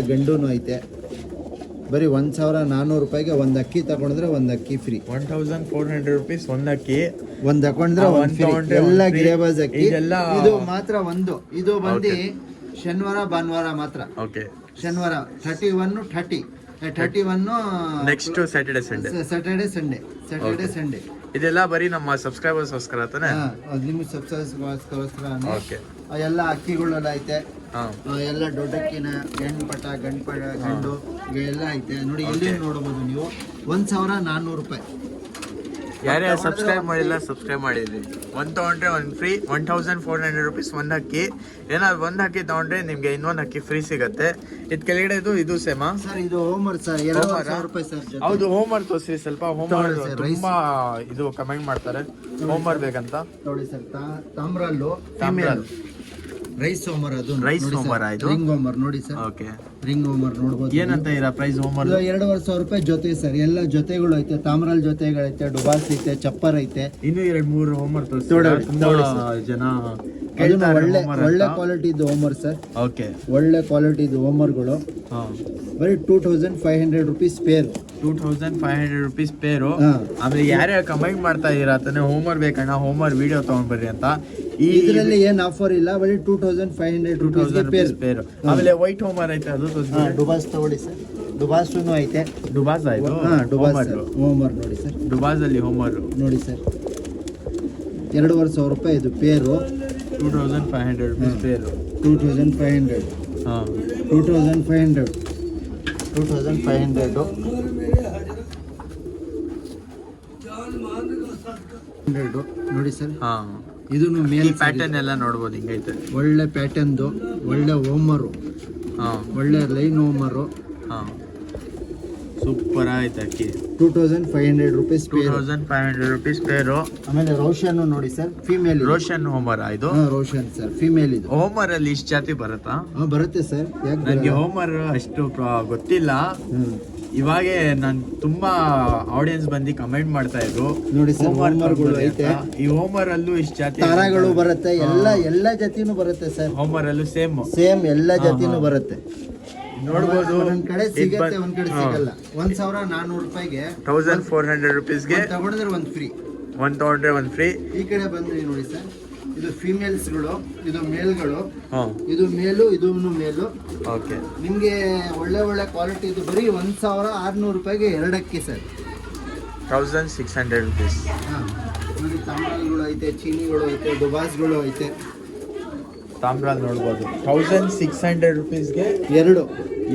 ಗಂಡೂನು ಐತೆ. ಬರೀ 1400 ರೂಪಾಯಿಗೆ ಒಂದು ಅಕ್ಕಿ ತಗೊಂಡ್ರೆ ಒಂದು ಅಕ್ಕಿ ಫ್ರೀ. 1400 rupees ಒಂದು ಅಕ್ಕಿ. ಒಂದು ತಗೊಂಡ್ರೆ ಒಂದು ಫ್ರೀ. ಎಲ್ಲ ಗ್ರೇಬಾಜ್ ಅಕ್ಕಿ. ಇದು ಮಾತ್ರ ಒಂದು. ಇದು ಬಂದು ಶನಿವಾರ ಭಾನುವಾರ ಮಾತ್ರ. ಓಕೆ. ಶನಿವಾರ 31 ನೆಕ್ಸ್ಟ್ ಸ್ಯಾಟರ್ಡೆ ಸಂಡೇ. ಇದೆಲ್ಲ ಬರೀ ನಮ್ಮ ಸಬ್ಸ್ಕ್ರೈಬರ್ಸ್ಗೋಸ್ಕರ ತಾನೆ? ನಿಮ್ಮ ಸಬ್ಸ್ಕ್ರೈಬರ್ಸ್ಗೋಸ್ಕರ. ಓಕೆ. ಎಲ್ಲ ಅಕ್ಕಿಗಳೆಲ್ಲ ಐತೆ. ಎಲ್ಲ ದೊಡ್ಡಕ್ಕಿನ ಗಂಡು ಎಲ್ಲ ಐತೆ ನೋಡಿ. ಎಲ್ಲಿ ನೋಡಬಹುದು ನೀವು. 1400 ರೂಪಾಯಿ. ಯಾರ್ಯಾರು ಸಬ್ಸ್ಕ್ರೈಬ್ ಮಾಡಿಲ್ಲ ಸಬ್ಸ್ಕ್ರೈಬ್ ಮಾಡಿದ್ರಿ. ಒಂದು ತಗೊಂಡ್ರೆ ಒಂದು ಫ್ರೀ. 1400 rupees ಒಂದು ಅಕ್ಕಿ. ಏನಾದ್ರು ಒಂದು ಅಕ್ಕಿ ತಗೊಂಡ್ರೆ ನಿಮ್ಗೆ ಇನ್ನೊಂದು ಅಕ್ಕಿ ಫ್ರೀ ಸಿಗುತ್ತೆ. ಇದು ಕೆಳಗಡೆ ಇದು ಸೇಮಾ ಸರ್? ಇದು ಹೋಮ್ವರ್ಕ್ ಸರ್. 2000 ರೂಪಾಯಿ ಸರ್. ಹೌದು, ಹೋಮ್ವರ್ಕ್ ತೋರಿಸ್ರಿ ಸ್ವಲ್ಪ. ಹೋಮ್ವರ್ಕ್ ತುಂಬಾ ಇದು ಕಮೆಂಟ್ ಮಾಡ್ತಾರೆ ಹೋಮ್ವರ್ಕ್ ಬೇಕಂತ. ನೋಡಿ ಸರ್, ತಾಮ್ರಲ್ಲು ಫೀಮೇಲ್ ರೈಸ್ ಹೋಮರ್. ಅದು ರೈಸ್ ಹೋಮರ್. ಆಯ್ತು, ರಿಂಗ್ ಹೋಮರ್ ನೋಡಿ ಸರ್. ಓಕೆ, ರಿಂಗ್ ಹೋಮರ್ ನೋಡಬಹುದು. ಏನಂತ ಇರ ಪ್ರೈಸ್ ಹೋಮರ್? 2500 ರೂಪಾಯಿ ಜೊತೆ ಸರ್. ಎಲ್ಲ ಜೊತೆಗಳು ಐತೆ. ತಾಮ್ರಲ್ ಜೊತೆಗಳೈತೆ, ಡುಬಾಸ್ ಐತೆ, ಚಪ್ಪರ್ ಐತೆ. ಇನ್ನು 2-3 ಹೋಮರ್ ತೋರಿಸಿ. ಜನ ಒಳ್ಳೆ ಕ್ವಾಲಿಟಿ ಇದು ಹೋಮರ್ ಸರ್. ಓಕೆ, ಒಳ್ಳೆ ಕ್ವಾಲಿಟಿ ಇದು ಹೋಮರ್ಗಳು. ಬರೀ 2500 ರೂಪೀಸ್ ಪೇರ್. 2500 rupees ಪೇರು. ಆಮೇಲೆ ಯಾರ್ಯಾರು ಕಮೆಂಟ್ ಮಾಡ್ತಾ ಇದೀರಾ ತಾನೆ ಹೋಮ್ವರ್ಕ್ ಬೇಕಣ್ಣ, ಹೋಮ್ವರ್ಕ್ ವಿಡಿಯೋ ತಗೊಂಡ್ ಬರ್ರಿ ಅಂತ. ಇದರಲ್ಲಿ ಏನ್ ಆಫರ್ ಇಲ್ಲ. ಬರೀ 2500 ರೂಪೀಸ್ ಪೇರ್. ಆಮೇಲೆ ವೈಟ್ ಹೋಮ್ವರ್ಕ್ ಐತೆ, ಅದು ಡುಬಾಸ್ ತಗೊಳ್ಳಿ ಸರ್. ಡುಬಾಸೂನು ಐತೆ. ಡುಬಾಸ್ ಆಯ್ತು. ಡುಬಾಸ್ ಹೋಮರ್ ನೋಡಿ ಸರ್. ಡುಬಾಸ್ ಅಲ್ಲಿ ಹೋಮ್ವರ್ಕ್ ನೋಡಿ ಸರ್. 2500 ರೂಪಾಯಿ ಇದು ಪೇರು. 2500 rupees ಪೇರು. 2500. 2500 ನೋಡಿ ಸರ್. ಇದನ್ನು ಮೇಲ್ ಪ್ಯಾಟರ್ನ್ ಎಲ್ಲ ನೋಡ್ಬೋದು. ಹಿಂಗೈತೆ ಒಳ್ಳೆ ಪ್ಯಾಟರ್ನ್ದು, ಒಳ್ಳೆ ಹೋಮರು, ಒಳ್ಳೆ ಲೈನ್ ಹೋಮರು. ಸೂಪರ್ ಆಯ್ತು ಅಕ್ಕಿ. 2500 ರೂಪೀಸ್ ಪೇರು. 2500 rupees ಪೇರು. ಆಮೇಲೆ ರೋಷನ್ ನೋಡಿ ಸರ್, ಫೀಮೇಲ್. ರೋಷನ್ ಹೋಮರ್ ಇದು. ರೋಷನ್ ಸರ್, ಫೀಮೇಲ್ ಇದು. ಹೋಮರ್ ಅಲ್ಲಿ ಇಷ್ಟು ಜಾತಿ ಬರುತ್ತಾ? ಬರುತ್ತೆ ಸರ್. ನನಗೆ ಹೋಮರ್ ಅಷ್ಟು ಗೊತ್ತಿಲ್ಲ. ಇವಾಗೆ ನಾನು ತುಂಬಾ ಆಡಿಯನ್ಸ್ ಬಂದು ಕಮೆಂಟ್ ಮಾಡ್ತಾ ಇದ್ರು ನೋಡಿ ಸರ್. ಹೋಮರ್ಗಳು ಐತೆ. ಈ ಹೋಮರ್ ಅಲ್ಲೂ ಇಷ್ಟು ಜಾತಿ ತಾರಾಗಳು ಬರುತ್ತೆ. ಎಲ್ಲ ಜಾತಿನೂ ಬರುತ್ತೆ ಸರ್. ಹೋಮರ್ ಅಲ್ಲೂ ಸೇಮ್ ಎಲ್ಲ ಜಾತಿನೂ ಬರುತ್ತೆ. ನೋಡ್ಬೋದು. ಒಂದ್ ಕಡೆ ಸಿಗುತ್ತೆ, ಒಂದ್ ಕಡೆ ಸಿಗಲ್ಲ. 1400 ರೂಪಾಯಿಗೆ 1400 rupeesಗೆ ತಗೊಂಡ್ರೆ ಒಂದು ಫ್ರೀ. ಒಂದು ತಗೊಂಡ್ರೆ ಒಂದು ಫ್ರೀ. ಈ ಕಡೆ ಬಂದ್ರೆ ನೋಡಿ ಸರ್, ಇದು ಫೀಮೇಲ್ಸ್ಗಳು, ಇದು ಮೇಲ್ಗಳು. ಇದು ಮೇಲು, ಇದು ಮೇಲು. ಓಕೆ, ನಿಮ್ಗೆ ಒಳ್ಳೆ ಕ್ವಾಲಿಟಿ. ಇದು ಬರೀ 1600 ರೂಪಾಯಿಗೆ 2 ಅಕ್ಕಿ ಸರ್. 1600 rupees. ನೋಡಿ, ತಾಮ್ರಗಳು ಐತೆ, ಚೀನಿಗಳು ಐತೆ, ದುಬಾಸ್ಗಳು ಐತೆ. ತಾಮ್ರ ನೋಡ್ಬೋದು. 1600 rupeesಗೆ 2.